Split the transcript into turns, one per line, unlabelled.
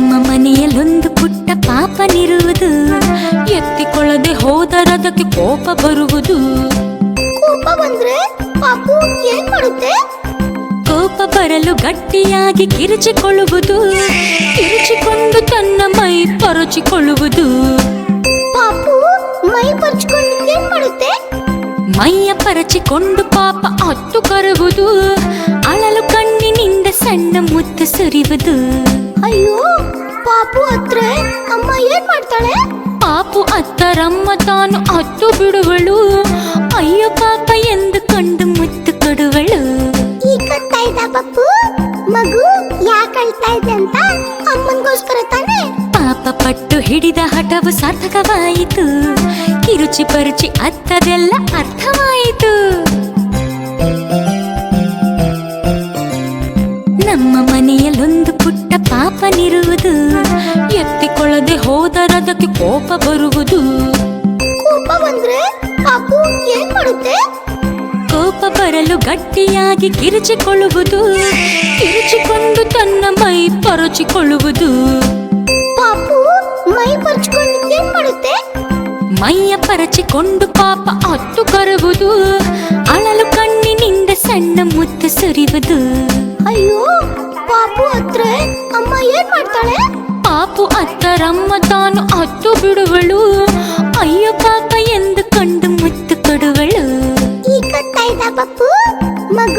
ನಮ್ಮ ಮನೆಯಲ್ಲೊಂದು ಪುಟ್ಟ ಪಾಪನಿರುವುದು. ಎತ್ತಿಕೊಳ್ಳದೆ ಹೋದರದಕ್ಕೆ ಕೋಪ ಬರುವುದು.
ಕೋಪ ಬಂದ್ರೆ ಪಾಪು ಏನ್ ಮಾಡುತ್ತೆ?
ಕೋಪ ಬರಲು ಗಟ್ಟಿಯಾಗಿ ಕಿರುಚಿಕೊಳ್ಳುವುದು. ಕಿರುಚಿಕೊಂಡು ತನ್ನ ಮೈ ಪರಚಿಕೊಳ್ಳುವುದು.
ಪಾಪು ಮೈ ಪರ್ಚ್ಕೊಂಡು ಏನ್ ಮಾಡುತ್ತೆ?
ಮೈಯ ಪರಚಿಕೊಂಡು ಪಾಪ ಅತ್ತು ಕರುವುದು. ಅಳಲು ಕಣ್ಣಿನಿಂದ ಸಣ್ಣ ಮುತ್ತು ಸುರಿಯುವುದು.
ಅಯ್ಯೋ, ಪಾಪು ಹತ್ರ ಅಮ್ಮ ಏನ್ ಮಾಡ್ತಾಳೆ?
ಪಾಪು ಅತ್ತರಮ್ಮ ತಾನು ಅತ್ತು ಬಿಡುವಳು. ಅಯ್ಯೋ ಪಾಪ ಎಂದು ಕಂಡು ಮುತ್ತು ಕೊಡುವಳು.
ಈಗ ಅಳ್ತಾ ಇದ್ದ ಪಪ್ಪು ಮಗು ಯಾಕೆ ಅಳ್ತಾ ಇದೆ ಅಂತ ಅಮ್ಮನ್ಗೋಸ್ಕರ ತಾನೆ.
ಪಾಪ ಪಟ್ಟು ಹಿಡಿದ ಹಠವು ಸಾರ್ಥಕವಾಯಿತು. ಕಿರುಚಿ ಪರುಚಿ ಅತ್ತದೆಲ್ಲ ಅರ್ಥವಾಯಿತು. ನಮ್ಮ ಮನೆಯಲ್ಲೊಂದು ಪುಟ್ಟ ಪಾಪನಿರುವುದು. ಎತ್ತಿಕೊಳ್ಳದೆ ಹೋದರದಕ್ಕೆ ಕೋಪ ಬರುವುದು.
ಕೋಪ ಬಂದ್ರೆ ಪಾಪು ಏನ್ ಮಾಡುತ್ತೆ?
ಕೋಪ ಬರಲು ಗಟ್ಟಿಯಾಗಿ ಕಿರುಚಿಕೊಳ್ಳುವುದು. ಕಿರುಚಿಕೊಂಡು ತನ್ನ ಮೈ ಪರಚಿಕೊಳ್ಳುವುದು.
ಪಾಪು ಮೈ ಪರ್ಚ್ಕೊಂಡು ಏನ್ ಮಾಡುತ್ತೆ?
ಮೈಯ ಪರಚಿಕೊಂಡು ಪಾಪ ಅತ್ತು ಕರುವುದು. ಅಳಲು ಕಣ್ಣಿನಿಂದ ಸಣ್ಣ ಮುತ್ತು ಸುರಿಯುವುದು.
ಅಯ್ಯೋ, ಪಾಪು ಹತ್ರ ಅಮ್ಮ ಏನ್ ಮಾಡ್ತಾಳೆ?
ಪಾಪು ಅತ್ತರಮ್ಮ ತಾನು ಅತ್ತು ಬಿಡುವಳು. ಅಯ್ಯೋ ಪಾಪ ಎಂದು ಕಂಡು ಮುತ್ತು ಕೊಡುವಳು.
ಈಗ ಅಳ್ತಾ ಇದ್ದ ಪಪ್ಪು ಮಗು